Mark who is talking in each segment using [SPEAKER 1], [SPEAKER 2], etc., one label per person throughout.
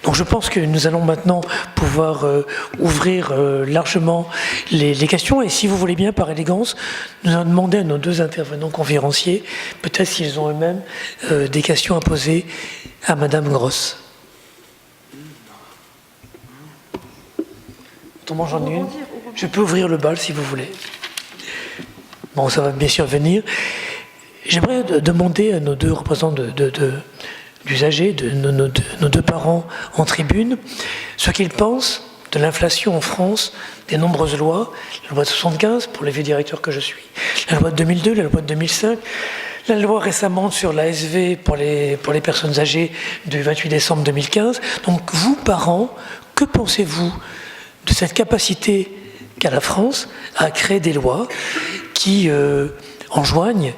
[SPEAKER 1] Donc je pense que nous allons maintenant pouvoir ouvrir largement les questions. Et si vous voulez bien, par élégance, nous allons demander à nos deux intervenants conférenciers, peut-être s'ils ont eux-mêmes des questions à poser à Madame Gross. J'en ai une. Je peux ouvrir le bal si vous voulez. Bon, ça va bien sûr venir. J'aimerais demander à nos deux représentants d'usagers, nos deux parents en tribune, ce qu'ils pensent de l'inflation en France, des nombreuses lois, la loi de 75 pour les vieux directeurs que je suis, la loi de 2002, la loi de 2005, la loi récemment sur l'ASV pour les personnes âgées du 28 décembre 2015. Donc vous, parents, que pensez-vous de cette capacité qu'a la France à créer des lois qui enjoignent,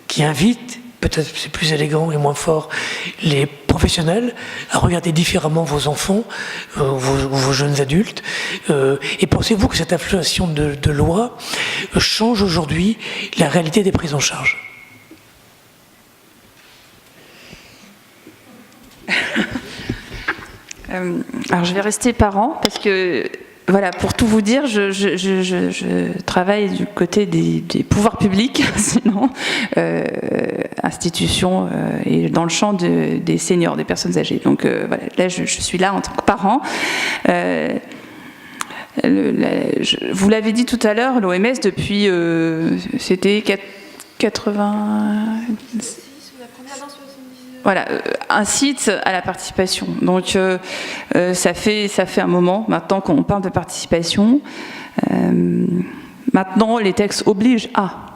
[SPEAKER 1] qui invitent, peut-être c'est plus élégant et moins fort, les professionnels à regarder différemment vos enfants, vos jeunes adultes. Et pensez-vous que cette inflation de lois change aujourd'hui la réalité des prises en charge ?
[SPEAKER 2] Alors je vais rester parent parce que voilà, pour tout vous dire, je travaille du côté des pouvoirs publics, sinon institutions et dans le champ des seniors, des personnes âgées. Donc voilà, là je suis là en tant que parent. Vous l'avez dit tout à l'heure, l'OMS depuis c'était 80. Voilà, incite à la participation. Donc ça fait un moment maintenant qu'on parle de participation. Maintenant, les textes obligent à.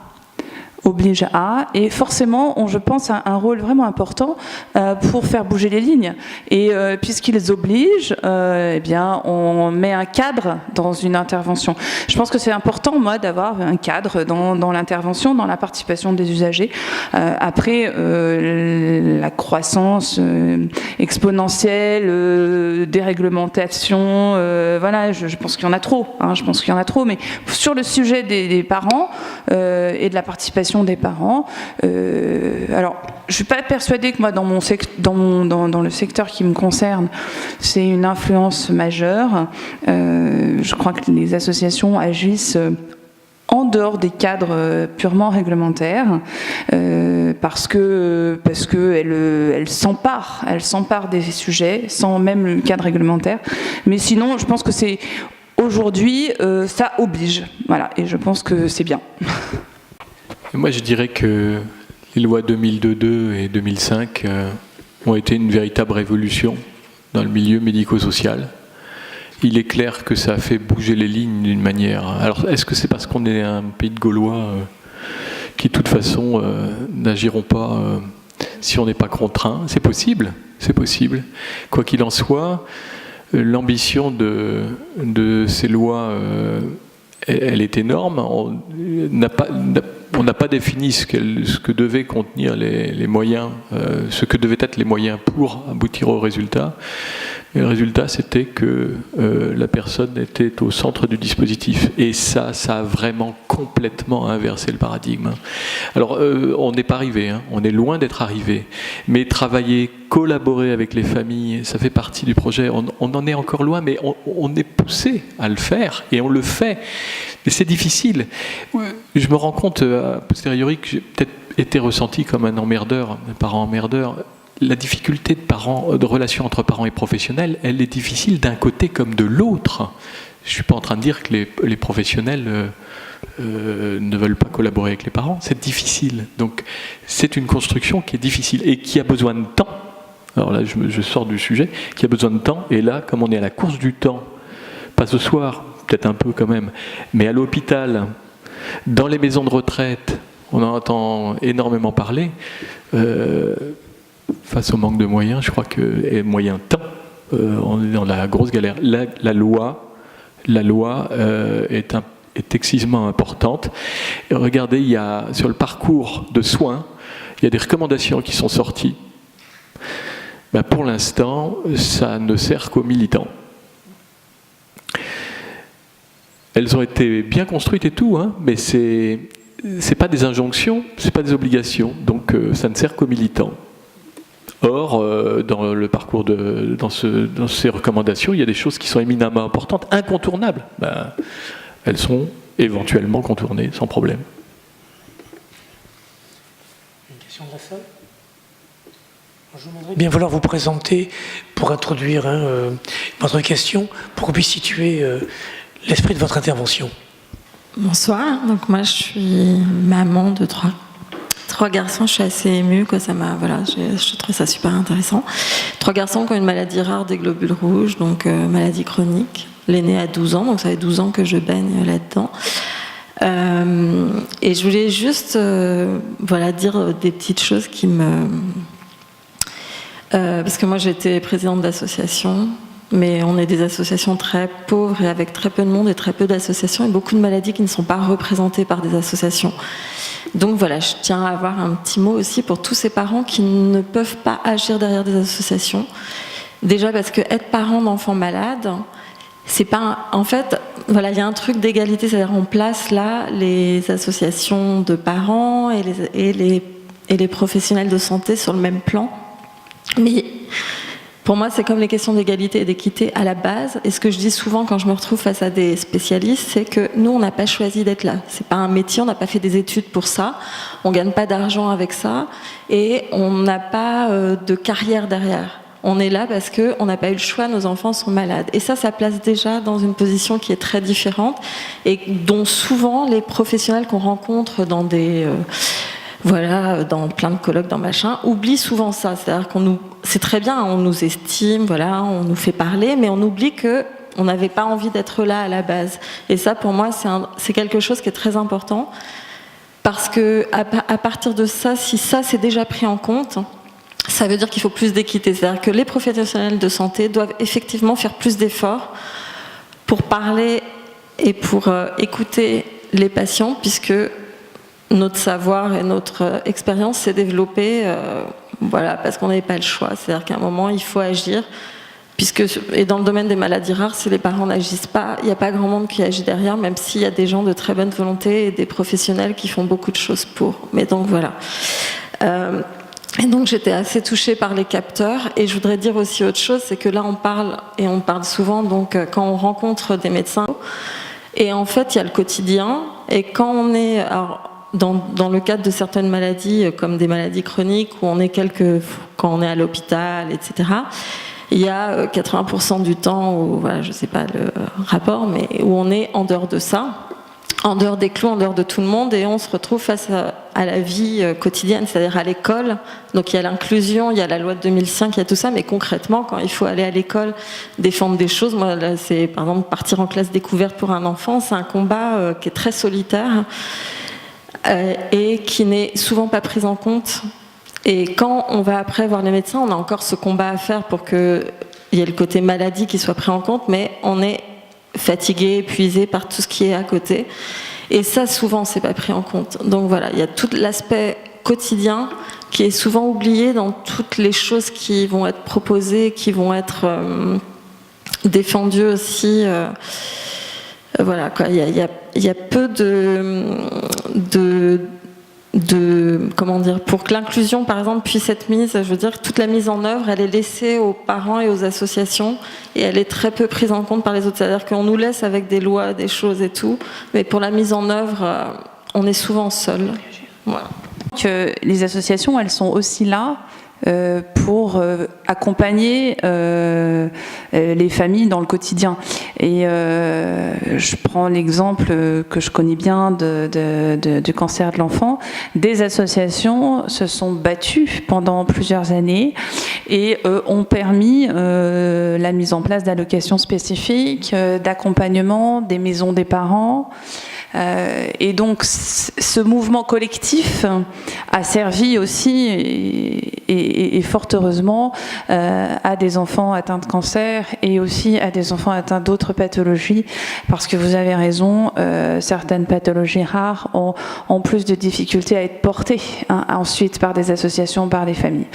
[SPEAKER 2] Et forcément, je pense, a un rôle vraiment important pour faire bouger les lignes. Et puisqu'ils obligent, eh bien, on met un cadre dans une intervention. Je pense que c'est important, moi, d'avoir un cadre dans l'intervention, dans la participation des usagers. Après, la croissance exponentielle, déréglementation, voilà, je pense qu'il y en a trop. Je pense qu'il y en a trop. Mais sur le sujet des parents et de la participation des parents. Alors, je ne suis pas persuadée que moi, dans le secteur qui me concerne, c'est une influence majeure. Je crois que les associations agissent en dehors des cadres purement réglementaires, parce que elles s'emparent des sujets sans même le cadre réglementaire. Mais sinon, je pense que c'est aujourd'hui, ça oblige. Voilà, et je pense que c'est bien.
[SPEAKER 3] Moi, je dirais que les lois 2002 et 2005 ont été une véritable révolution dans le milieu médico-social. Il est clair que ça a fait bouger les lignes d'une manière... Alors, est-ce que c'est parce qu'on est un pays de Gaulois qui, de toute façon, n'agiront pas si on n'est pas contraint ? C'est possible, c'est possible. Quoi qu'il en soit, l'ambition de ces lois... elle est énorme. On n'a pas défini ce que devaient contenir les moyens, ce que devaient être les moyens pour aboutir au résultat. Et le résultat, c'était que la personne était au centre du dispositif. Et ça a vraiment complètement inversé le paradigme. Alors, on n'est pas arrivé, on est loin d'être arrivé. Mais travailler, collaborer avec les familles, ça fait partie du projet. On en est encore loin, mais on est poussé à le faire, et on le fait. Mais c'est difficile. Je me rends compte, a posteriori, que j'ai peut-être été ressenti comme un emmerdeur, un parent emmerdeur. La difficulté de relation entre parents et professionnels, elle est difficile d'un côté comme de l'autre. Je ne suis pas en train de dire que les professionnels ne veulent pas collaborer avec les parents. C'est difficile. Donc, c'est une construction qui est difficile et qui a besoin de temps. Alors là, je sors du sujet, qui a besoin de temps. Et là, comme on est à la course du temps, pas ce soir, peut-être un peu quand même, mais à l'hôpital, dans les maisons de retraite, on en entend énormément parler. Face au manque de moyens, je crois que, et moyens temps, on est dans la grosse galère. La loi est excessivement importante. Et regardez, il y a, sur le parcours de soins, il y a des recommandations qui sont sorties. Ben, pour l'instant, ça ne sert qu'aux militants. Elles ont été bien construites et tout, mais c'est pas des injonctions, c'est pas des obligations, donc ça ne sert qu'aux militants. Or, dans le parcours dans ces recommandations, il y a des choses qui sont éminemment importantes, incontournables. Ben, elles sont éventuellement contournées sans problème.
[SPEAKER 1] Une question de la salle ? Je voudrais bien vouloir vous présenter pour introduire votre question, pour qu'on puisse situer l'esprit de votre intervention.
[SPEAKER 4] Bonsoir, donc moi je suis maman de trois garçons, je suis assez émue, quoi, je trouve ça super intéressant. 3 garçons qui ont une maladie rare des globules rouges, donc maladie chronique. L'aîné a 12 ans, donc ça fait 12 ans que je baigne là-dedans. Et je voulais juste dire des petites choses qui me... parce que moi j'étais présidente d'association, mais on est des associations très pauvres et avec très peu de monde et très peu d'associations et beaucoup de maladies qui ne sont pas représentées par des associations. Donc voilà, je tiens à avoir un petit mot aussi pour tous ces parents qui ne peuvent pas agir derrière des associations. Déjà parce que être parent d'enfants malades, c'est pas... En fait, voilà, il y a un truc d'égalité, c'est-à-dire on place là les associations de parents et les professionnels de santé sur le même plan. Mais pour moi, c'est comme les questions d'égalité et d'équité à la base. Et ce que je dis souvent quand je me retrouve face à des spécialistes, c'est que nous, on n'a pas choisi d'être là. C'est pas un métier, on n'a pas fait des études pour ça. On gagne pas d'argent avec ça. Et on n'a pas de carrière derrière. On est là parce qu'on n'a pas eu le choix, nos enfants sont malades. Et ça place déjà dans une position qui est très différente et dont souvent les professionnels qu'on rencontre dans dans plein de colloques, dans machin, oublient souvent ça. C'est-à-dire c'est très bien, on nous estime, on nous fait parler, mais on oublie que on n'avait pas envie d'être là à la base. Et ça, pour moi, c'est quelque chose qui est très important, parce que à partir de ça, si ça c'est déjà pris en compte, ça veut dire qu'il faut plus d'équité. C'est-à-dire que les professionnels de santé doivent effectivement faire plus d'efforts pour parler et pour écouter les patients, puisque notre savoir et notre expérience s'est développée parce qu'on n'avait pas le choix. C'est-à-dire qu'à un moment, il faut agir. Et dans le domaine des maladies rares, si les parents n'agissent pas, il n'y a pas grand monde qui agit derrière, même s'il y a des gens de très bonne volonté et des professionnels qui font beaucoup de choses pour. Mais donc voilà. Et donc j'étais assez touchée par les capteurs. Et je voudrais dire aussi autre chose, c'est que là on parle souvent, donc quand on rencontre des médecins, et en fait il y a le quotidien, et quand on est... Dans le cadre de certaines maladies, comme des maladies chroniques, où quand on est à l'hôpital, etc., il y a 80% du temps où, je ne sais pas le rapport, mais où on est en dehors de ça, en dehors des clous, en dehors de tout le monde, et on se retrouve face à la vie quotidienne, c'est-à-dire à l'école. Donc il y a l'inclusion, il y a la loi de 2005, il y a tout ça, mais concrètement, quand il faut aller à l'école défendre des choses, moi, là, c'est par exemple partir en classe découverte pour un enfant, c'est un combat qui est très solitaire. Et qui n'est souvent pas prise en compte. Et quand on va après voir les médecins, on a encore ce combat à faire pour qu'il y ait le côté maladie qui soit pris en compte, mais on est fatigué, épuisé par tout ce qui est à côté. Et ça, souvent, c'est pas pris en compte. Donc voilà, il y a tout l'aspect quotidien qui est souvent oublié dans toutes les choses qui vont être proposées, qui vont être défendues aussi. Voilà, quoi. Il y a peu comment dire, pour que l'inclusion, par exemple, puisse être mise, je veux dire, toute la mise en œuvre, elle est laissée aux parents et aux associations, et elle est très peu prise en compte par les autres. C'est-à-dire qu'on nous laisse avec des lois, des choses et tout, mais pour la mise en œuvre, on est souvent seul. Voilà.
[SPEAKER 2] Que les associations, elles sont aussi là pour accompagner les familles dans le quotidien. Et je prends l'exemple que je connais bien du cancer de l'enfant. Des associations se sont battues pendant plusieurs années et ont permis la mise en place d'allocations spécifiques, d'accompagnement des maisons des parents. Et donc ce mouvement collectif a servi aussi et fort heureusement à des enfants atteints de cancer et aussi à des enfants atteints d'autres pathologies, parce que vous avez raison, certaines pathologies rares ont plus de difficultés à être portées ensuite par des associations, par des familles.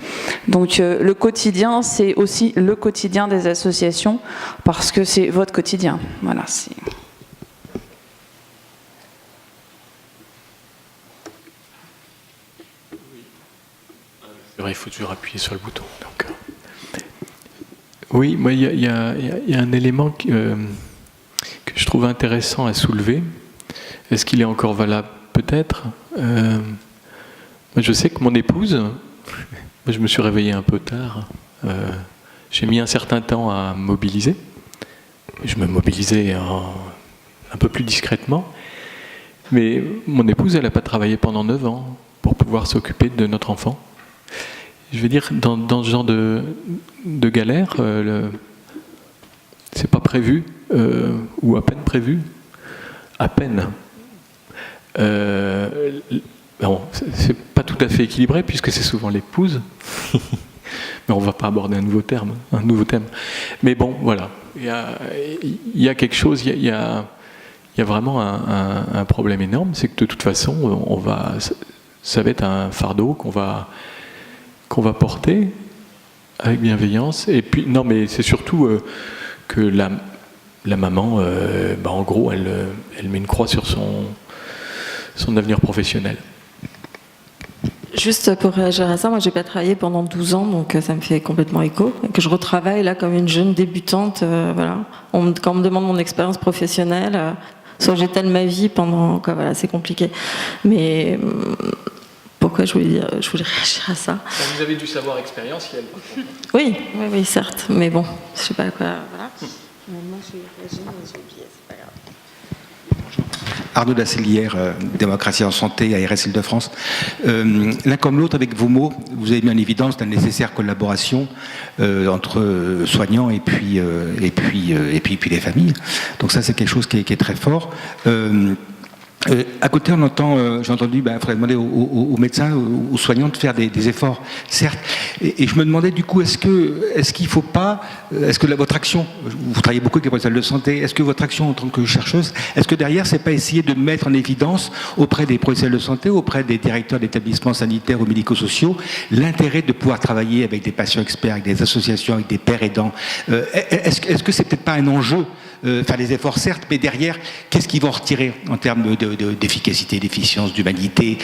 [SPEAKER 2] Donc le quotidien, c'est aussi le quotidien des associations, parce que c'est votre quotidien. Voilà, c'est...
[SPEAKER 3] vrai, il faut toujours appuyer sur le bouton. Donc, oui, moi, il y a un élément que je trouve intéressant à soulever. Est-ce qu'il est encore valable? Peut-être. Moi, je sais que mon épouse, moi, je me suis réveillé un peu tard. J'ai mis un certain temps à me mobiliser. Je me mobilisais un peu plus discrètement. Mais mon épouse, elle n'a pas travaillé pendant 9 ans pour pouvoir s'occuper de notre enfant. Je veux dire, dans ce genre de galère, c'est pas prévu, ou à peine prévu. À peine. Bon, c'est pas tout à fait équilibré puisque c'est souvent l'épouse. Mais on ne va pas aborder un nouveau thème. Mais bon, voilà. Il y a quelque chose, il y a vraiment un problème énorme, c'est que de toute façon, ça va être un fardeau qu'on va porter avec bienveillance. Et puis, non, mais c'est surtout que la maman, en gros, elle met une croix sur son avenir professionnel.
[SPEAKER 4] Juste pour réagir à ça, moi j'ai pas travaillé pendant 12 ans, donc ça me fait complètement écho. Et que je retravaille là comme une jeune débutante, voilà. Quand on me demande mon expérience professionnelle, soit j'étale ma vie pendant, quoi, voilà, c'est compliqué. Mais pourquoi je voulais réagir à ça?
[SPEAKER 3] Vous avez du savoir expérientiel.
[SPEAKER 4] Oui, certes, mais bon, je sais pas quoi, voilà. Maintenant je vais réagir, mais j'ai oublié, c'est pas grave.
[SPEAKER 5] Arnaud Dassellière, Démocratie en Santé, ARS Île-de-France. L'un comme l'autre, avec vos mots, vous avez mis en évidence la nécessaire collaboration entre soignants et puis les familles. Donc ça, c'est quelque chose qui est très fort. À côté, on entend, j'ai entendu, il faudrait demander aux médecins, aux soignants de faire des efforts, certes. Et je me demandais du coup, est-ce qu'il faut pas, est-ce que votre action, vous travaillez beaucoup avec les professionnels de santé, est-ce que votre action en tant que chercheuse, est-ce que derrière, c'est pas essayer de mettre en évidence auprès des professionnels de santé, auprès des directeurs d'établissements sanitaires ou médico-sociaux, l'intérêt de pouvoir travailler avec des patients experts, avec des associations, avec des pères aidants. Est-ce que c'est peut-être pas un enjeu? Faire des efforts certes, mais derrière, qu'est-ce qu'ils vont retirer en termes d'efficacité, d'efficience, d'humanité?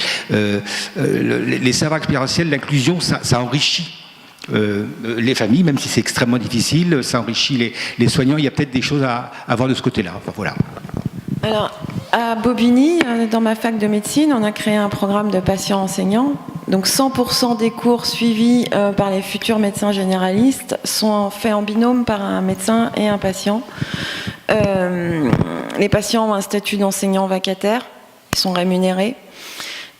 [SPEAKER 5] Les savoirs expérientiels, l'inclusion, ça enrichit les familles, même si c'est extrêmement difficile, ça enrichit les soignants. Il y a peut-être des choses à voir de ce côté-là. Enfin, voilà.
[SPEAKER 6] Alors, à Bobigny, dans ma fac de médecine, on a créé un programme de patients enseignants. Donc 100% des cours suivis par les futurs médecins généralistes sont faits en binôme par un médecin et un patient. Les patients ont un statut d'enseignant vacataire, ils sont rémunérés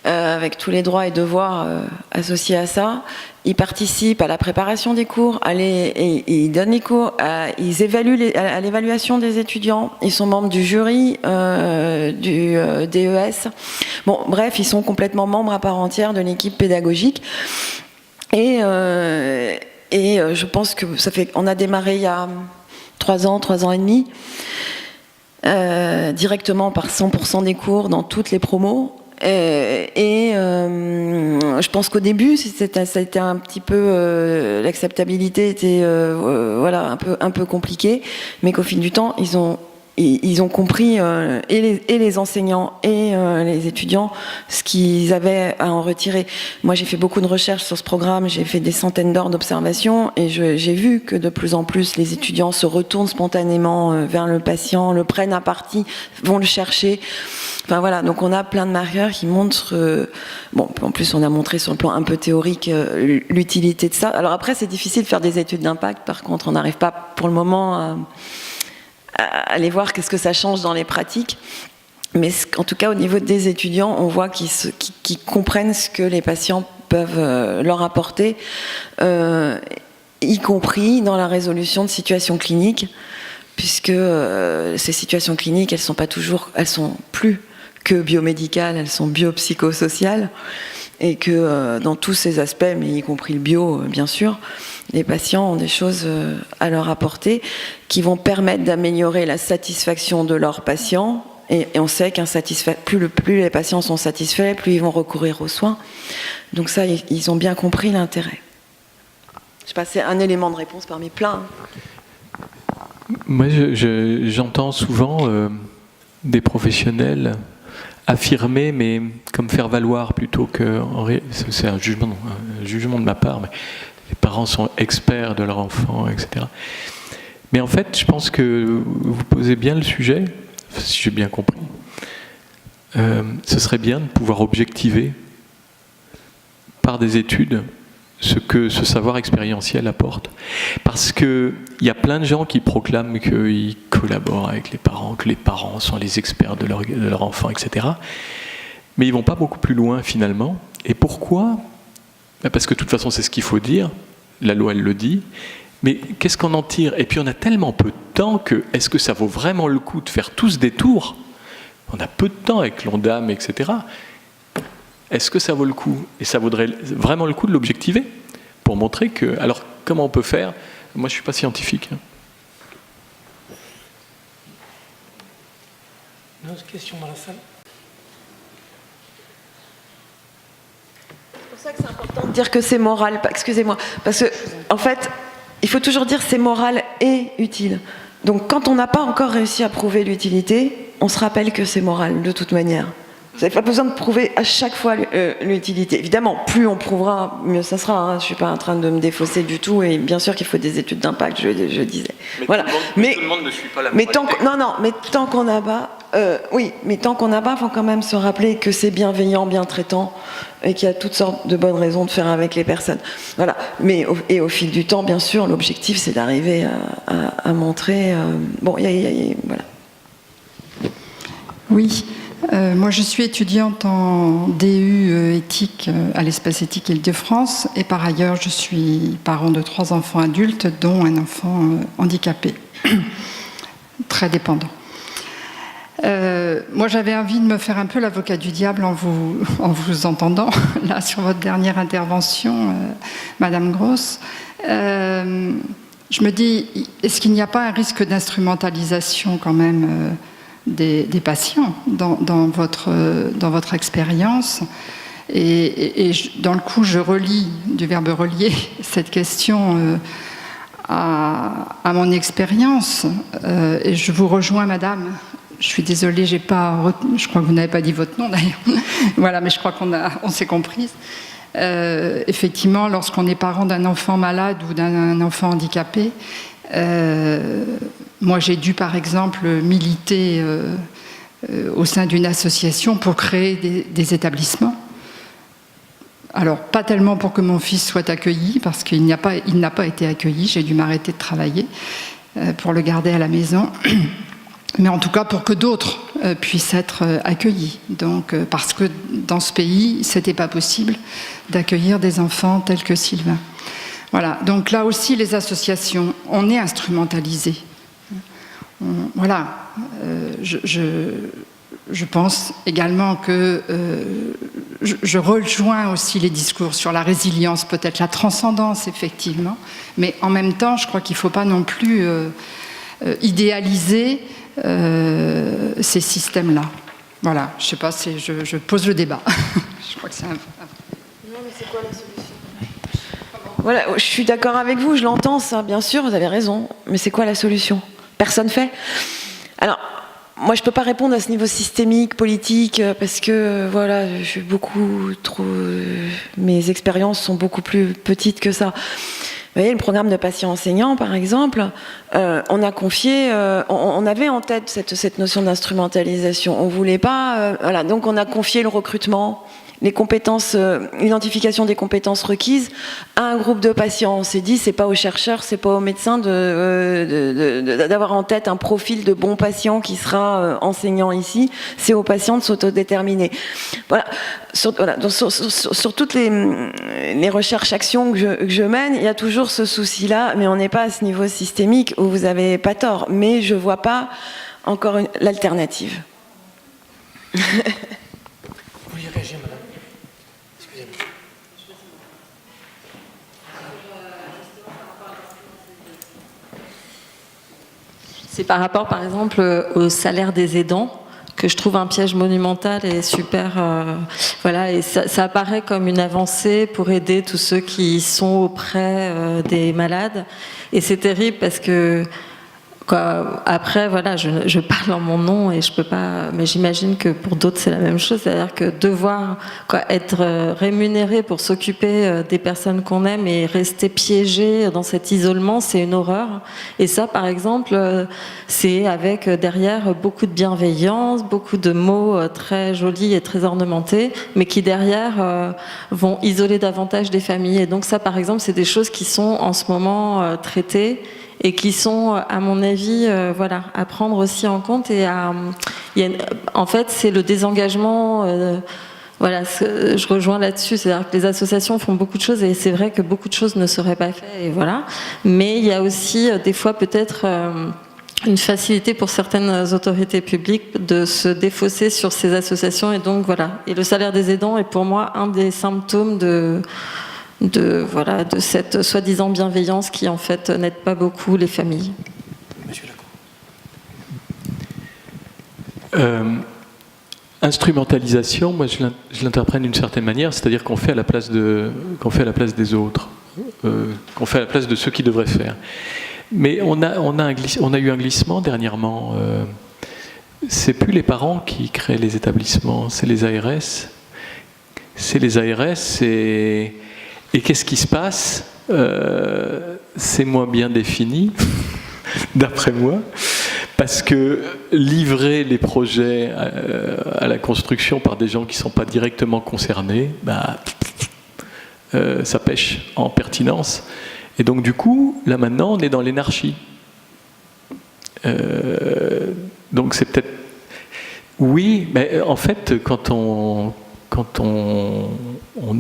[SPEAKER 6] avec tous les droits et devoirs associés à ça. Ils participent à la préparation des cours, ils donnent les cours, ils évaluent à l'évaluation des étudiants, ils sont membres du jury du DES. Bon, bref, ils sont complètement membres à part entière de l'équipe pédagogique. Et je pense que on a démarré il y a 3 ans et demi, directement par 100% des cours dans toutes les promos. Je pense qu'au début, ça a été un petit peu l'acceptabilité était un peu compliquée, mais qu'au fil du temps, ils ont compris et les enseignants et les étudiants ce qu'ils avaient à en retirer. Moi, j'ai fait beaucoup de recherches sur ce programme, j'ai fait des centaines d'heures d'observation et j'ai vu que de plus en plus les étudiants se retournent spontanément vers le patient, le prennent à partie, vont le chercher. Enfin voilà, donc on a plein de marqueurs qui montrent, en plus on a montré sur le plan un peu théorique l'utilité de ça. Alors après c'est difficile de faire des études d'impact, par contre on n'arrive pas pour le moment à aller voir qu'est-ce que ça change dans les pratiques. Mais en tout cas au niveau des étudiants, on voit qu'ils comprennent ce que les patients peuvent leur apporter, y compris dans la résolution de situations cliniques, puisque ces situations cliniques, elles sont plus que biomédicales, elles sont biopsychosociales, et que dans tous ces aspects, mais y compris le bio, bien sûr, les patients ont des choses à leur apporter qui vont permettre d'améliorer la satisfaction de leurs patients. Et on sait plus les patients sont satisfaits, plus ils vont recourir aux soins. Donc ça, ils ont bien compris l'intérêt. Je sais pas, c'est un élément de réponse parmi plein.
[SPEAKER 3] Moi, j'entends souvent des professionnels affirmer, mais comme faire valoir plutôt que... C'est un jugement jugement de ma part, mais les parents sont experts de leur enfant, etc. Mais en fait, je pense que vous posez bien le sujet, si j'ai bien compris. Ce serait bien de pouvoir objectiver par des études ce que ce savoir expérientiel apporte. Parce qu'il y a plein de gens qui proclament qu'ils collaborent avec les parents, que les parents sont les experts de leur enfant, etc. Mais ils ne vont pas beaucoup plus loin finalement. Et pourquoi ? Parce que de toute façon, c'est ce qu'il faut dire. La loi, elle le dit. Mais qu'est-ce qu'on en tire ? Et puis on a tellement peu de temps que est-ce que ça vaut vraiment le coup de faire tout ce détour ? On a peu de temps avec l'ONDAM, etc. Est-ce que ça vaut le coup ? Et ça vaudrait vraiment le coup de l'objectiver pour montrer que... Alors, comment on peut faire ? Moi, je ne suis pas scientifique.
[SPEAKER 1] Une autre question dans la salle ?
[SPEAKER 6] C'est pour ça que c'est important de dire que c'est moral. Excusez-moi. Parce que, en fait, il faut toujours dire c'est moral et utile. Donc, quand on n'a pas encore réussi à prouver l'utilité, on se rappelle que c'est moral, de toute manière. Vous n'avez pas besoin de prouver à chaque fois l'utilité. Évidemment, plus on prouvera, mieux ça sera. Hein. Je ne suis pas en train de me défausser du tout. Et bien sûr qu'il faut des études d'impact, je disais.
[SPEAKER 3] Mais
[SPEAKER 6] voilà.
[SPEAKER 3] Tout le monde ne suit pas la
[SPEAKER 6] mais tant qu'on n'a pas... mais tant qu'on n'a pas, il faut quand même se rappeler que c'est bienveillant, bien traitant, et qu'il y a toutes sortes de bonnes raisons de faire avec les personnes. Voilà. Mais au fil du temps, bien sûr, l'objectif, c'est d'arriver à montrer... voilà.
[SPEAKER 7] Oui. Moi, je suis étudiante en DU éthique à l'Espace Éthique Île-de-France et par ailleurs, je suis parent de 3 enfants adultes, dont un enfant handicapé, très dépendant. Moi, j'avais envie de me faire un peu l'avocat du diable en vous entendant, là, sur votre dernière intervention, Madame Gross. Je me dis, est-ce qu'il n'y a pas un risque d'instrumentalisation quand même des patients dans votre expérience et dans le coup, je relie, du verbe relier, cette question à mon expérience et je vous rejoins, Madame. Je suis désolée, je crois que vous n'avez pas dit votre nom d'ailleurs. Voilà, mais je crois qu'on s'est comprises. Effectivement, lorsqu'on est parent d'un enfant malade ou d'un enfant handicapé, moi j'ai dû par exemple militer au sein d'une association pour créer des établissements. Alors pas tellement pour que mon fils soit accueilli, parce qu'il n'a pas été accueilli, j'ai dû m'arrêter de travailler pour le garder à la maison. Mais en tout cas pour que d'autres puissent être accueillis. Donc, parce que dans ce pays, c'était pas possible d'accueillir des enfants tels que Sylvain. Voilà. Donc là aussi, les associations, on est instrumentalisés. Voilà. Je pense également que je rejoins aussi les discours sur la résilience, peut-être la transcendance, effectivement. Mais en même temps, je crois qu'il ne faut pas non plus idéaliser ces systèmes-là. Voilà, je ne sais pas, je pose le débat. Je crois que c'est un...
[SPEAKER 6] Non, mais c'est quoi la solution ? Voilà, je suis d'accord avec vous, je l'entends ça, bien sûr, vous avez raison. Mais c'est quoi la solution ? Personne fait ? Alors, moi, je ne peux pas répondre à ce niveau systémique, politique, parce que, voilà, je suis beaucoup trop... mes expériences sont beaucoup plus petites que ça. Vous voyez, le programme de patients enseignants, par exemple, on a confié, on avait en tête cette notion d'instrumentalisation. On ne voulait pas, voilà, donc on a confié le recrutement, les compétences, l'identification des compétences requises à un groupe de patients. On s'est dit, c'est pas aux chercheurs, c'est pas aux médecins d'avoir en tête un profil de bon patient qui sera enseignant ici. C'est aux patients de s'autodéterminer. Voilà. Sur toutes les recherches-actions que je mène, il y a toujours ce souci-là, mais on n'est pas à ce niveau systémique où vous n'avez pas tort. Mais je ne vois pas encore l'alternative.
[SPEAKER 1] Vous vouliez réagir, madame ? Excusez-moi.
[SPEAKER 4] C'est par rapport, par exemple, au salaire des aidants, que je trouve un piège monumental et super... voilà, et ça apparaît comme une avancée pour aider tous ceux qui sont auprès des malades. Et c'est terrible parce que quoi. Après, voilà, je parle en mon nom et je peux pas, mais j'imagine que pour d'autres c'est la même chose, c'est-à-dire que devoir être rémunéré pour s'occuper des personnes qu'on aime et rester piégé dans cet isolement, c'est une horreur. Et ça, par exemple, c'est avec derrière beaucoup de bienveillance, beaucoup de mots très jolis et très ornementés, mais qui derrière vont isoler davantage des familles. Et donc ça, par exemple, c'est des choses qui sont en ce moment traitées et qui sont, à mon avis, voilà, à prendre aussi en compte. Et en fait, c'est le désengagement. Voilà, je rejoins là-dessus, c'est-à-dire que les associations font beaucoup de choses et c'est vrai que beaucoup de choses ne seraient pas faites. Et voilà, mais il y a aussi des fois peut-être une facilité pour certaines autorités publiques de se défausser sur ces associations. Et donc voilà, et le salaire des aidants est pour moi un des symptômes de cette soi-disant bienveillance qui en fait n'aide pas beaucoup les familles.
[SPEAKER 1] Monsieur Lacour.
[SPEAKER 3] Instrumentalisation, moi je l'interprète d'une certaine manière, c'est-à-dire qu'on fait à la place des autres, qu'on fait à la place de ceux qui devraient faire. Mais on a eu un glissement dernièrement. C'est plus les parents qui créent les établissements, c'est les ARS. C'est les ARS et qu'est-ce qui se passe? C'est moins bien défini, d'après moi, parce que livrer les projets à la construction par des gens qui ne sont pas directement concernés, ça pêche en pertinence. Et donc du coup, là maintenant, on est dans l'énarchie. Donc c'est peut-être... Oui, mais en fait, quand on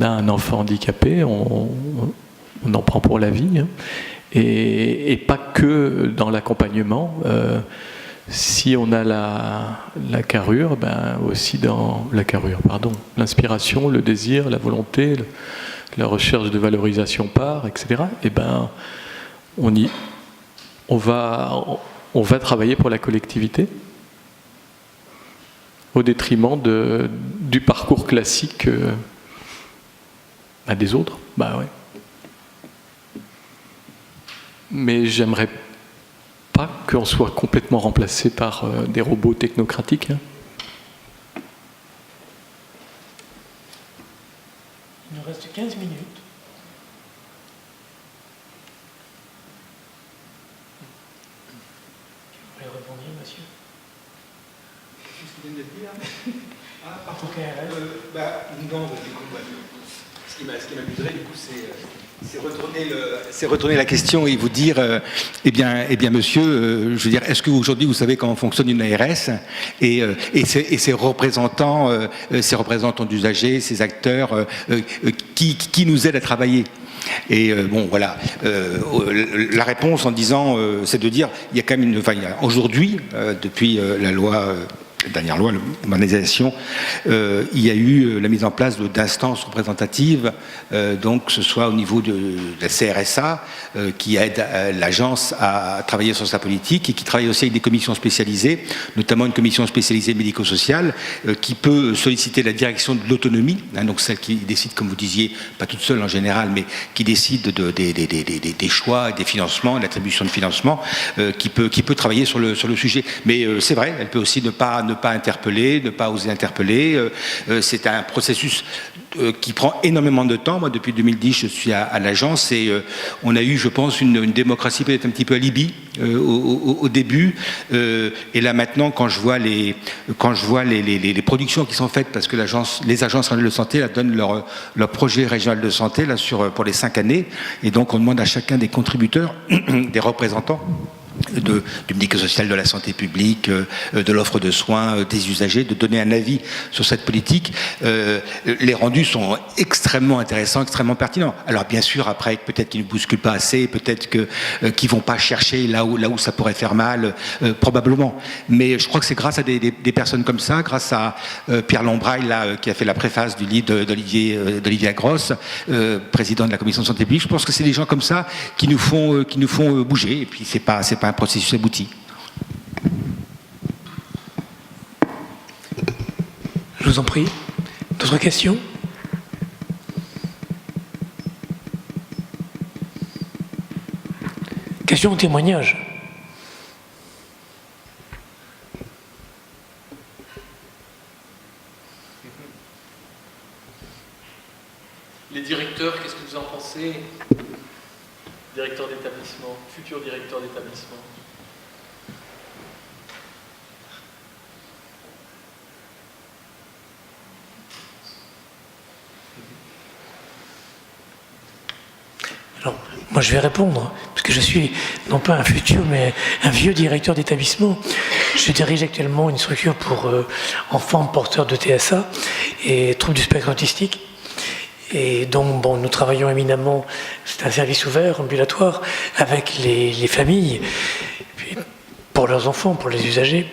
[SPEAKER 3] a un enfant handicapé, on en prend pour la vie, hein, et pas que dans l'accompagnement. Si on a la carrure, aussi dans la carrure, l'inspiration, le désir, la volonté, la recherche de valorisation par, etc. Et on va travailler pour la collectivité au détriment du parcours classique des autres. Ouais. Mais j'aimerais pas qu'on soit complètement remplacé par des robots technocratiques.
[SPEAKER 1] Il nous reste 15 minutes. Vous voulez répondre, monsieur?
[SPEAKER 5] Qu'est-ce que vous venez de dire?
[SPEAKER 1] Non,
[SPEAKER 5] du coup, ce qui m'amuserait, du coup, c'est retourner la question et vous dire, eh bien, monsieur, je veux dire, est-ce qu'aujourd'hui vous savez comment fonctionne une ARS et ses représentants d'usagers, ces acteurs qui nous aident à travailler? Et voilà, la réponse en disant, c'est de dire, il y a quand même aujourd'hui, depuis la loi. La dernière loi, la modernisation, il y a eu la mise en place d'instances représentatives, donc que ce soit au niveau de la CRSA, qui aide l'agence à travailler sur sa politique et qui travaille aussi avec des commissions spécialisées, notamment une commission spécialisée médico-sociale, qui peut solliciter la direction de l'autonomie, hein, donc celle qui décide, comme vous disiez, pas toute seule en général, mais qui décide des choix, des financements, de l'attribution de financement, qui peut travailler sur le sujet. Mais c'est vrai, elle peut aussi ne pas interpeller, ne pas oser interpeller. C'est un processus qui prend énormément de temps. Moi, depuis 2010, je suis à l'agence et on a eu, je pense, une démocratie peut-être un petit peu alibi au début. Et là, maintenant, quand je vois les productions qui sont faites, parce que les agences régionales de santé donnent leur projet régional de santé là, pour les 5 années. Et donc, on demande à chacun des contributeurs, des représentants, du médico-social, de la santé publique, de l'offre de soins, des usagers, de donner un avis sur cette politique. Les rendus sont extrêmement intéressants, extrêmement pertinents. Alors bien sûr, après, peut-être qu'ils ne bousculent pas assez, peut-être qu'ils ne vont pas chercher là où ça pourrait faire mal, probablement. Mais je crois que c'est grâce à des personnes comme ça, grâce à Pierre Lombrail, là, qui a fait la préface du livre d'Olivier Grosse, président de la commission de santé publique. Je pense que c'est des gens comme ça qui nous font bouger. Et puis c'est pas un processus abouti.
[SPEAKER 1] Je vous en prie. D'autres questions? Question ou témoignage?
[SPEAKER 3] Les directeurs, qu'est-ce que vous en pensez? Directeur d'établissement, futur directeur d'établissement.
[SPEAKER 1] Alors, moi je vais répondre, parce que je suis non pas un futur, mais un vieux directeur d'établissement. Je dirige actuellement une structure pour enfants porteurs de TSA et troubles du spectre autistique. Et donc, bon, nous travaillons éminemment, c'est un service ouvert, ambulatoire, avec les familles, puis pour leurs enfants, pour les usagers.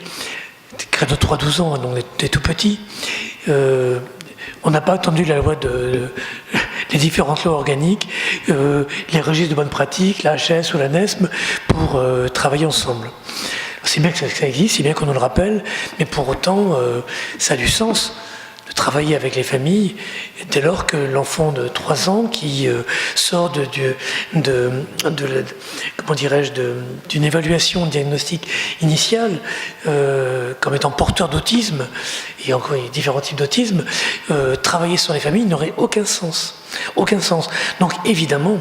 [SPEAKER 1] Créé de 3-12 ans, donc des tout petits. On n'a pas attendu la loi les différentes lois organiques, les registres de bonne pratique, la HS ou la NESM, pour travailler ensemble. C'est bien que ça existe, c'est bien qu'on nous le rappelle, mais pour autant, ça a du sens de travailler avec les familles dès lors que l'enfant de 3 ans qui sort d'une évaluation diagnostique initiale comme étant porteur d'autisme, et encore il y a différents types d'autisme, travailler sur les familles n'aurait aucun sens. Aucun sens. Donc évidemment,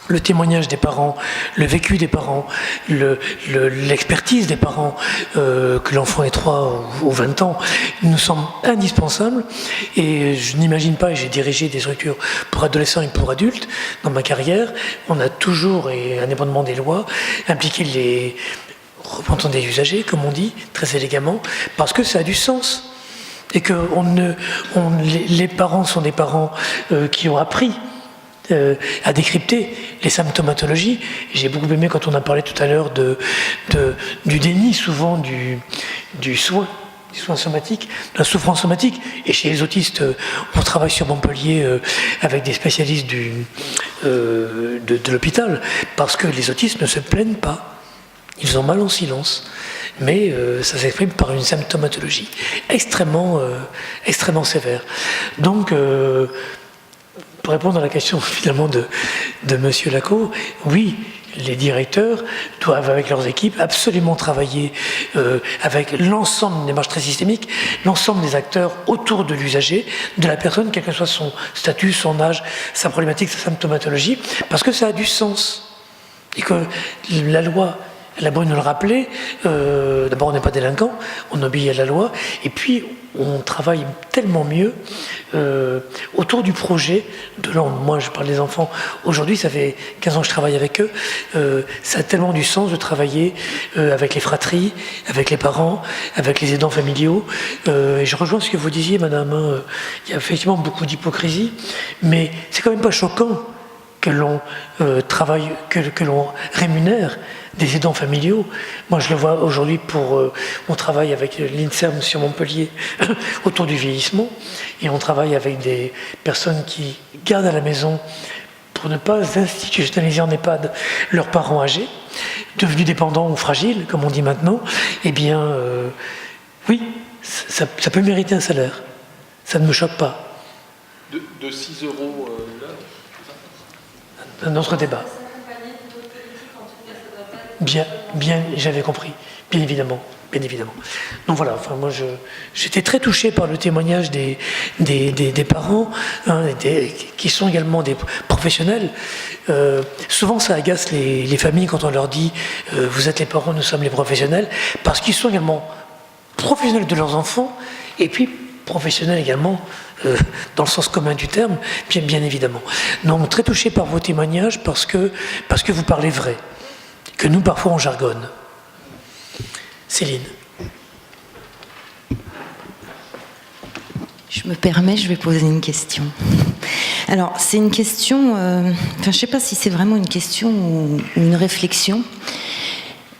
[SPEAKER 1] le témoignage des parents, le vécu des parents, l'expertise des parents, que l'enfant ait 3 ou 20 ans, nous semble indispensable. Et je n'imagine pas, et j'ai dirigé des structures pour adolescents et pour adultes dans ma carrière, on a toujours, et indépendamment des lois, impliqué les représentants des usagers, comme on dit, très élégamment, parce que ça a du sens. Et que les parents sont des parents qui ont appris à décrypter les symptomatologies. J'ai beaucoup aimé quand on a parlé tout à l'heure du déni souvent du soin somatique, de la souffrance somatique. Et chez les autistes, on travaille sur Montpellier avec des spécialistes de l'hôpital, parce que les autistes ne se plaignent pas. Ils ont mal en silence. Mais ça s'exprime par une symptomatologie extrêmement sévère. Donc, pour répondre à la question finalement de Monsieur Lacaux, oui, les directeurs doivent, avec leurs équipes, absolument travailler avec l'ensemble d'une démarche très systémique, l'ensemble des acteurs autour de l'usager, de la personne, quel que soit son statut, son âge, sa problématique, sa symptomatologie, parce que ça a du sens. Et que la loi, elle a beau nous le rappeler, d'abord on n'est pas délinquant, on obéit à la loi, et puis on travaille tellement mieux autour du projet de l'enfant. Moi je parle des enfants, aujourd'hui ça fait 15 ans que je travaille avec eux, ça a tellement du sens de travailler avec les fratries, avec les parents, avec les aidants familiaux, et je rejoins ce que vous disiez madame, il y a effectivement beaucoup d'hypocrisie, mais c'est quand même pas choquant que l'on travaille, que l'on rémunère des aidants familiaux. Moi, je le vois aujourd'hui on travaille avec l'INSERM sur Montpellier autour du vieillissement, et on travaille avec des personnes qui gardent à la maison pour ne pas institutionnaliser en EHPAD leurs parents âgés, devenus dépendants ou fragiles, comme on dit maintenant. Eh bien, oui, ça peut mériter un salaire. Ça ne me choque pas.
[SPEAKER 3] De 6 € l'heure.
[SPEAKER 1] Un autre débat. Bien, j'avais compris, bien évidemment. Donc voilà, enfin moi j'étais très touché par le témoignage des parents, qui sont également des professionnels. Souvent ça agace les familles quand on leur dit vous êtes les parents, nous sommes les professionnels, parce qu'ils sont également professionnels de leurs enfants, et puis professionnels également dans le sens commun du terme, bien évidemment. Donc très touché par vos témoignages, parce que vous parlez vrai, que nous parfois on jargonne. Céline.
[SPEAKER 8] Je me permets, je vais poser une question. Alors, c'est une question, je ne sais pas si c'est vraiment une question ou une réflexion.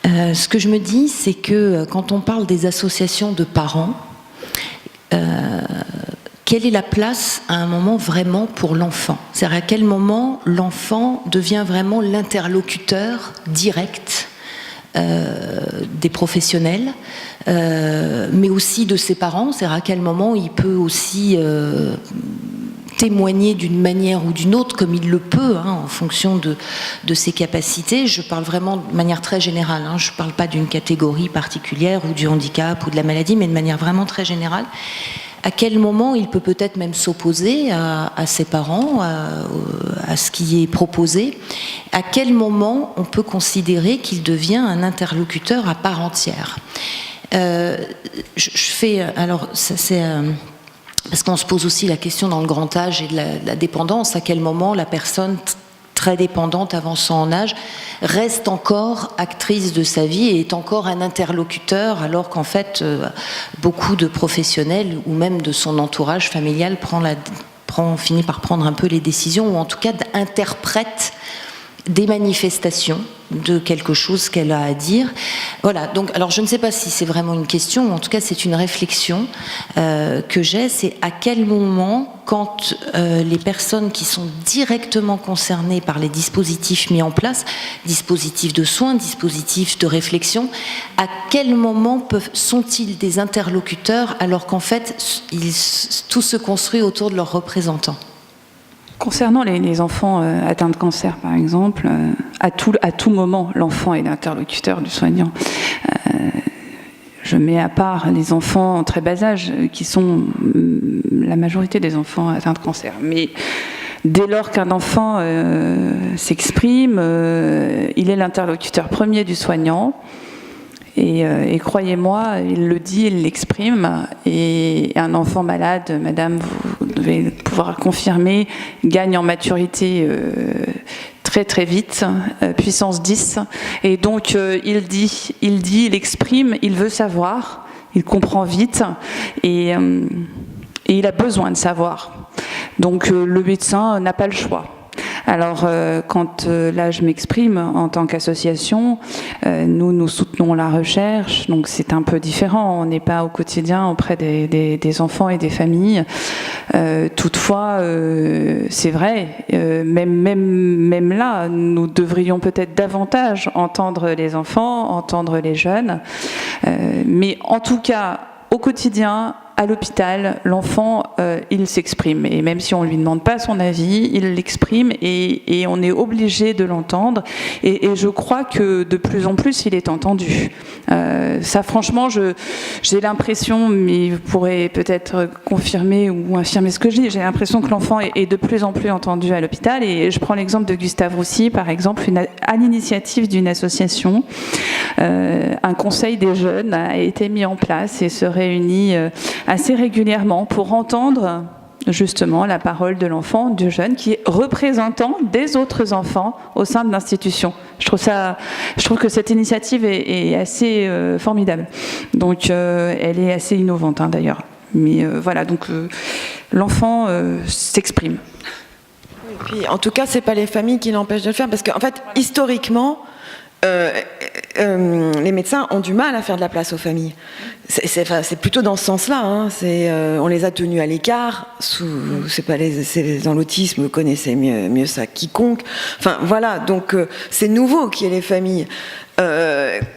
[SPEAKER 8] Ce que je me dis, c'est que quand on parle des associations de parents, quelle est la place à un moment vraiment pour l'enfant ? C'est-à-dire à quel moment l'enfant devient vraiment l'interlocuteur direct des professionnels, mais aussi de ses parents, c'est-à-dire à quel moment il peut aussi témoigner d'une manière ou d'une autre, comme il le peut, en fonction de ses capacités. Je parle vraiment de manière très générale, je ne parle pas d'une catégorie particulière ou du handicap ou de la maladie, mais de manière vraiment très générale. à quel moment il peut peut-être même s'opposer à ses parents, à ce qui est proposé, à quel moment on peut considérer qu'il devient un interlocuteur à part entière. Alors, c'est parce qu'on se pose aussi la question dans le grand âge et de la dépendance, à quel moment la personne très dépendante avançant en âge reste encore actrice de sa vie et est encore un interlocuteur, alors qu'en fait beaucoup de professionnels ou même de son entourage familial finit par prendre un peu les décisions, ou en tout cas interprète des manifestations de quelque chose qu'elle a à dire. Voilà, donc alors je ne sais pas si c'est vraiment une question, ou en tout cas c'est une réflexion que j'ai, c'est à quel moment, quand les personnes qui sont directement concernées par les dispositifs mis en place, dispositifs de soins, dispositifs de réflexion, à quel moment sont-ils des interlocuteurs alors qu'en fait tout se construit autour de leurs représentants?
[SPEAKER 2] Concernant les enfants atteints de cancer, par exemple, à tout moment, l'enfant est l'interlocuteur du soignant. Je mets à part les enfants en très bas âge, qui sont la majorité des enfants atteints de cancer. Mais dès lors qu'un enfant s'exprime, il est l'interlocuteur premier du soignant. Et croyez-moi, il le dit, il l'exprime. Et un enfant malade, madame, vous devez pouvoir confirmer, gagne en maturité très très vite, puissance 10. Et donc il exprime, il veut savoir, il comprend vite et il a besoin de savoir. Donc le médecin n'a pas le choix. Alors, quand là je m'exprime en tant qu'association, nous soutenons la recherche, donc c'est un peu différent. On n'est pas au quotidien auprès des enfants et des familles. Toutefois, c'est vrai, même là, nous devrions peut-être davantage entendre les enfants, entendre les jeunes. Mais en tout cas, au quotidien, à l'hôpital, l'enfant, il s'exprime. Et même si on ne lui demande pas son avis, il l'exprime et on est obligé de l'entendre. Et je crois que de plus en plus, il est entendu. Ça, franchement, j'ai l'impression, mais vous pourrez peut-être confirmer ou infirmer ce que je dis, j'ai l'impression que l'enfant est de plus en plus entendu à l'hôpital. Et je prends l'exemple de Gustave Roussy, par exemple, à l'initiative d'une association, un conseil des jeunes a été mis en place et se réunit assez régulièrement pour entendre justement la parole de l'enfant, du jeune, qui est représentant des autres enfants au sein de l'institution. Je trouve que cette initiative est assez formidable. Donc elle est assez innovante d'ailleurs. Mais voilà, donc l'enfant s'exprime.
[SPEAKER 6] Et puis, en tout cas, c'est pas les familles qui l'empêchent de le faire, parce qu'en fait, historiquement, les médecins ont du mal à faire de la place aux familles. C'est plutôt dans ce sens-là. Hein. On les a tenus à l'écart. Dans l'autisme, vous connaissez mieux ça quiconque. Enfin voilà, donc c'est nouveau qu'il y ait les familles.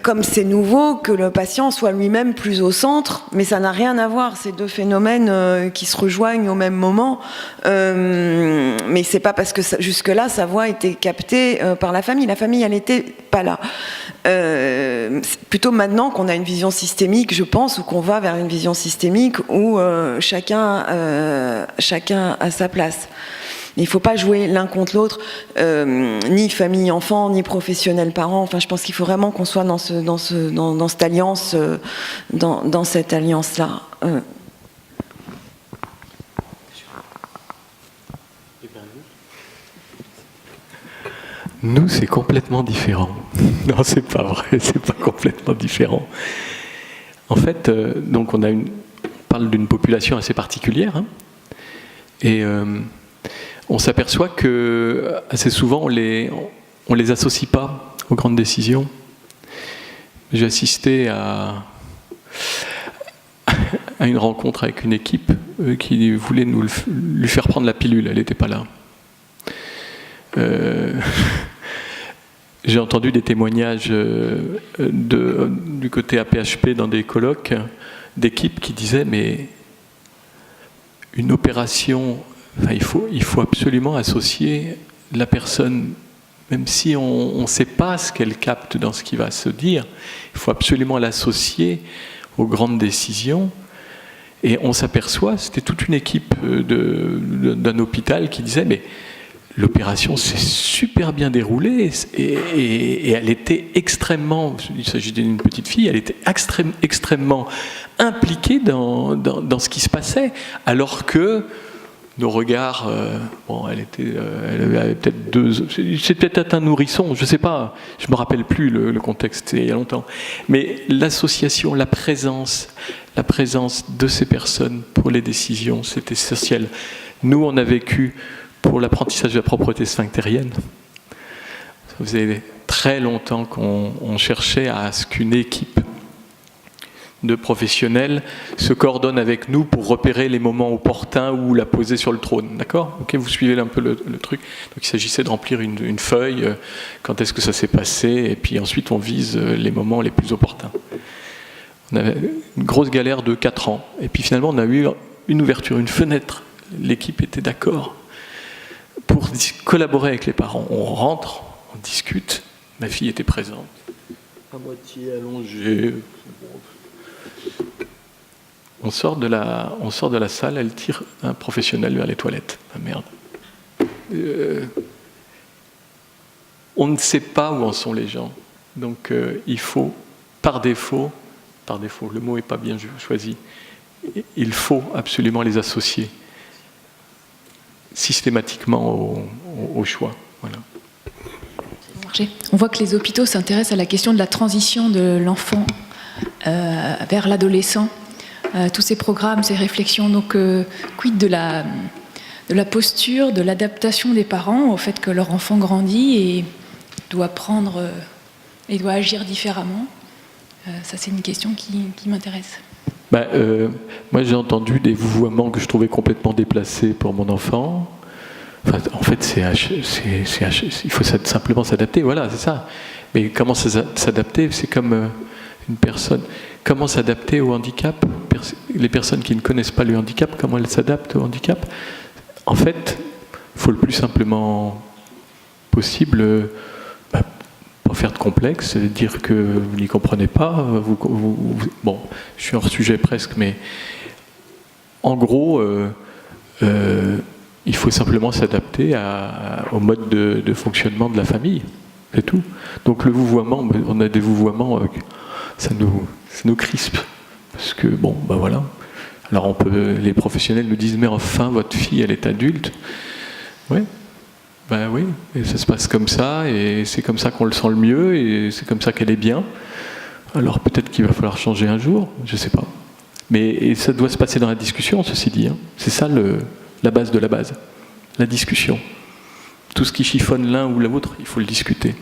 [SPEAKER 6] Comme c'est nouveau que le patient soit lui-même plus au centre, mais ça n'a rien à voir, ces deux phénomènes qui se rejoignent au même moment, mais c'est pas parce que jusque-là sa voix était captée par la famille elle n'était pas là. C'est plutôt maintenant qu'on a une vision systémique, je pense, ou qu'on va vers une vision systémique où chacun a sa place. Il ne faut pas jouer l'un contre l'autre, ni famille-enfant, ni professionnel-parent. Enfin, je pense qu'il faut vraiment qu'on soit dans cette alliance, dans cette alliance-là.
[SPEAKER 3] Nous, c'est complètement différent. Non, c'est pas vrai, c'est pas complètement différent. En fait, donc on parle d'une population assez particulière, hein, et on s'aperçoit que assez souvent on les associe pas aux grandes décisions. J'ai assisté à une rencontre avec une équipe qui voulait lui faire prendre la pilule. Elle n'était pas là. J'ai entendu des témoignages du côté APHP dans des colloques d'équipes qui disaient mais une opération, enfin, il faut absolument associer la personne, même si on ne sait pas ce qu'elle capte dans ce qui va se dire, il faut absolument l'associer aux grandes décisions. Et on s'aperçoit, c'était toute une équipe d'un hôpital qui disait, mais l'opération s'est super bien déroulée et elle était extrêmement, il s'agit d'une petite fille, elle était extrêmement impliquée dans ce qui se passait, alors que nos regards, elle avait peut-être c'est peut-être un nourrisson, je ne sais pas, je ne me rappelle plus le contexte, c'était il y a longtemps. Mais l'association, la présence de ces personnes pour les décisions, c'est essentiel. Nous, on a vécu pour l'apprentissage de la propreté sphinctérienne. Ça faisait très longtemps qu'on cherchait à ce qu'une équipe de professionnels se coordonne avec nous pour repérer les moments opportuns ou la poser sur le trône. D'accord ? Ok, vous suivez un peu le truc. Donc il s'agissait de remplir une feuille, quand est-ce que ça s'est passé, et puis ensuite on vise les moments les plus opportuns. On avait une grosse galère de 4 ans, et puis finalement on a eu une ouverture, une fenêtre. L'équipe était d'accord pour collaborer avec les parents. On rentre, on discute, ma fille était présente, à moitié allongée. On sort de la salle, elle tire un professionnel vers les toilettes. Ah merde. On ne sait pas où en sont les gens. Donc il faut, par défaut, le mot n'est pas bien choisi, il faut absolument les associer systématiquement au choix. Voilà.
[SPEAKER 9] On voit que les hôpitaux s'intéressent à la question de la transition de l'enfant vers l'adolescent. Tous ces programmes, ces réflexions, donc quid de la posture, de l'adaptation des parents au fait que leur enfant grandit et doit agir différemment. Ça, c'est une question qui m'intéresse.
[SPEAKER 3] Moi, j'ai entendu des vouvoiements que je trouvais complètement déplacés pour mon enfant. Enfin, en fait, il faut simplement s'adapter, voilà, c'est ça. Mais comment s'adapter ? C'est comme une personne. Comment s'adapter au handicap ? Les personnes qui ne connaissent pas le handicap, comment elles s'adaptent au handicap ? En fait, il faut le plus simplement possible, pas faire de complexe, dire que vous n'y comprenez pas. Bon, je suis hors sujet presque, mais en gros, il faut simplement s'adapter au mode de fonctionnement de la famille, c'est tout. Donc le vouvoiement, on a des vouvoiements, ça nous crispe, parce que voilà. Alors les professionnels nous disent, mais enfin votre fille elle est adulte. Ouais. Oui, et ça se passe comme ça, et c'est comme ça qu'on le sent le mieux, et c'est comme ça qu'elle est bien. Alors peut-être qu'il va falloir changer un jour, je ne sais pas. Mais ça doit se passer dans la discussion, ceci dit. C'est ça la base de la base, la discussion. Tout ce qui chiffonne l'un ou l'autre, il faut le discuter.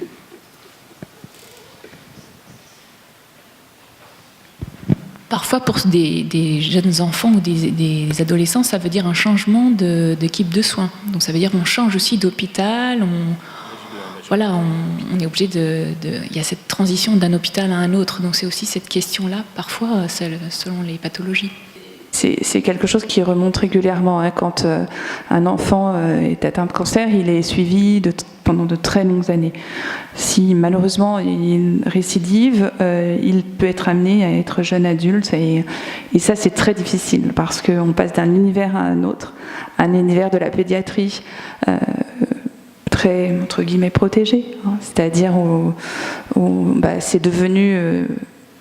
[SPEAKER 9] Parfois, pour des jeunes enfants ou des adolescents, ça veut dire un changement d'équipe de soins. Donc ça veut dire qu'on change aussi d'hôpital, on est obligé il y a cette transition d'un hôpital à un autre. Donc c'est aussi cette question-là, parfois, selon les pathologies.
[SPEAKER 2] C'est quelque chose qui remonte régulièrement. Quand un enfant est atteint de cancer, il est suivi pendant de très longues années. Si malheureusement il récidive, il peut être amené à être jeune adulte. Et ça, c'est très difficile parce qu'on passe d'un univers à un autre, un univers de la pédiatrie très, entre guillemets, protégé. C'est-à-dire où c'est devenu...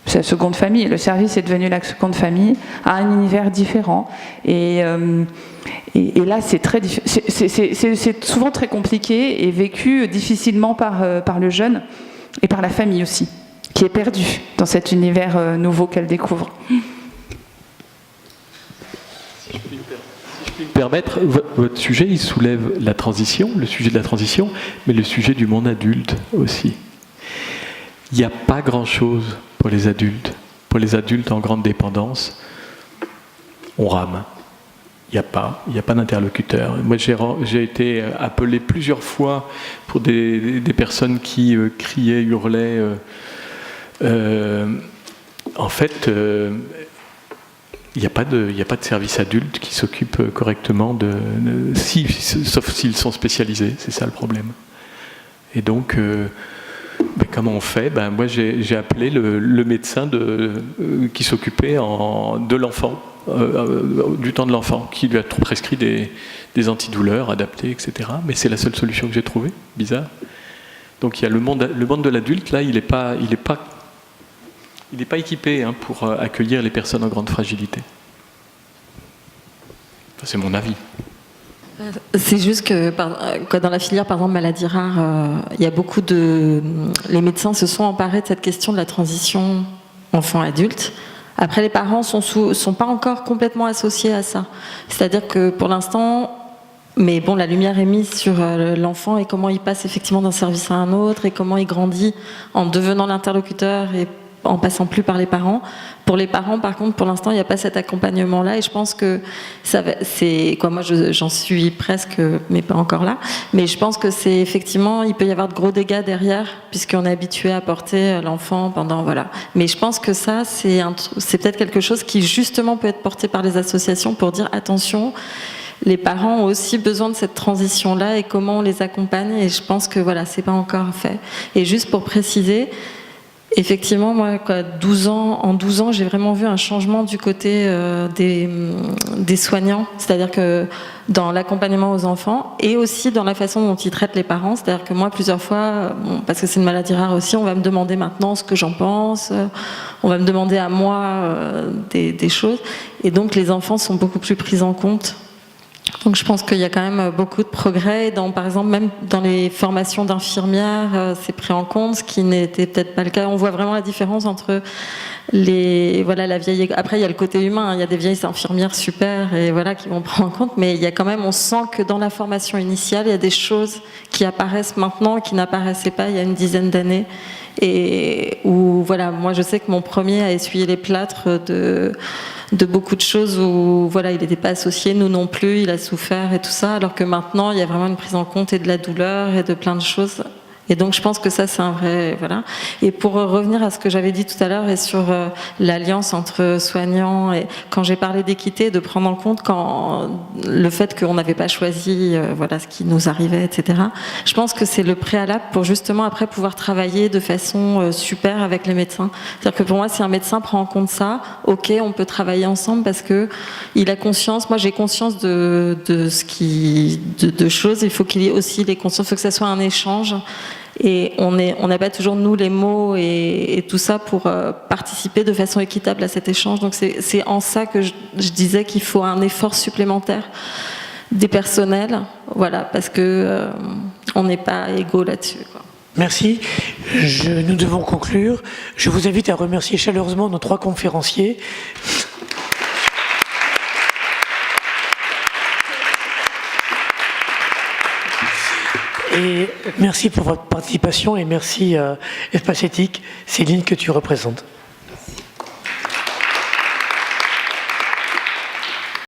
[SPEAKER 2] c'est la seconde famille. Le service est devenu la seconde famille, à un univers différent. Et là, c'est souvent très compliqué et vécu difficilement par le jeune et par la famille aussi, qui est perdue dans cet univers nouveau qu'elle découvre.
[SPEAKER 3] Si je puis me permettre, votre sujet, il soulève la transition, le sujet de la transition, mais le sujet du monde adulte aussi. Il n'y a pas grand-chose pour les adultes. Pour les adultes en grande dépendance, on rame. Il n'y a pas d'interlocuteur. Moi, j'ai été appelé plusieurs fois pour des personnes qui criaient, hurlaient. En fait, il n'y a pas de service adulte qui s'occupe correctement sauf s'ils sont spécialisés. C'est ça le problème. Et donc... ben, comment on fait? Ben, moi, j'ai appelé le médecin qui s'occupait de l'enfant, du temps de l'enfant, qui lui a prescrit des antidouleurs adaptés, etc. Mais c'est la seule solution que j'ai trouvée, bizarre. Donc il y a le monde de l'adulte, là, il n'est pas équipé pour accueillir les personnes en grande fragilité. Enfin, c'est mon avis.
[SPEAKER 4] C'est juste que dans la filière, par exemple, maladies rares, il y a beaucoup les médecins se sont emparés de cette question de la transition enfant-adulte. Après, les parents sont pas encore complètement associés à ça. C'est-à-dire que pour l'instant, mais bon, la lumière est mise sur l'enfant et comment il passe effectivement d'un service à un autre et comment il grandit en devenant l'interlocuteur et en passant plus par les parents. Pour les parents, par contre, pour l'instant, il n'y a pas cet accompagnement-là et je pense que moi j'en suis presque, mais pas encore là, mais je pense que c'est effectivement, il peut y avoir de gros dégâts derrière puisqu'on est habitué à porter l'enfant pendant, voilà. Mais je pense que ça, c'est peut-être quelque chose qui justement peut être porté par les associations pour dire attention, les parents ont aussi besoin de cette transition-là et comment on les accompagne et je pense que voilà, c'est pas encore fait. Et juste pour préciser, effectivement, moi, en 12 ans, j'ai vraiment vu un changement du côté des soignants, c'est-à-dire que dans l'accompagnement aux enfants et aussi dans la façon dont ils traitent les parents, c'est-à-dire que moi, plusieurs fois, parce que c'est une maladie rare aussi, on va me demander maintenant ce que j'en pense, on va me demander à moi des choses, et donc les enfants sont beaucoup plus pris en compte. Donc je pense qu'il y a quand même beaucoup de progrès. Par exemple, même dans les formations d'infirmières, c'est pris en compte, ce qui n'était peut-être pas le cas. On voit vraiment la différence entre la vieille. Après, il y a le côté humain. Il y a des vieilles infirmières super et voilà qui vont prendre en compte. Mais il y a quand même, on sent que dans la formation initiale, il y a des choses qui apparaissent maintenant qui n'apparaissaient pas il y a une dizaine d'années. Et où voilà, moi je sais que mon premier a essuyé les plâtres de beaucoup de choses où voilà, il n'était pas associé, nous non plus, il a souffert et tout ça, alors que maintenant il y a vraiment une prise en compte et de la douleur et de plein de choses. Et donc je pense que ça c'est un vrai voilà. Et pour revenir à ce que j'avais dit tout à l'heure et sur l'alliance entre soignants et quand j'ai parlé d'équité, de prendre en compte le fait qu'on n'avait pas choisi voilà ce qui nous arrivait, etc. Je pense que c'est le préalable pour justement après pouvoir travailler de façon super avec les médecins. C'est-à-dire que pour moi si un médecin prend en compte ça, ok, on peut travailler ensemble parce que il a conscience. Moi j'ai conscience de choses. Il faut qu'il ait aussi les consciences. Il faut que ça soit un échange. Et on n'a pas toujours nous les mots et tout ça pour participer de façon équitable à cet échange. Donc c'est en ça que je disais qu'il faut un effort supplémentaire des personnels, voilà, parce que on n'est pas égaux là-dessus, quoi.
[SPEAKER 1] Merci. Nous devons conclure. Je vous invite à remercier chaleureusement nos 3 conférenciers. Et merci pour votre participation et merci Espace Éthique, Céline, que tu représentes.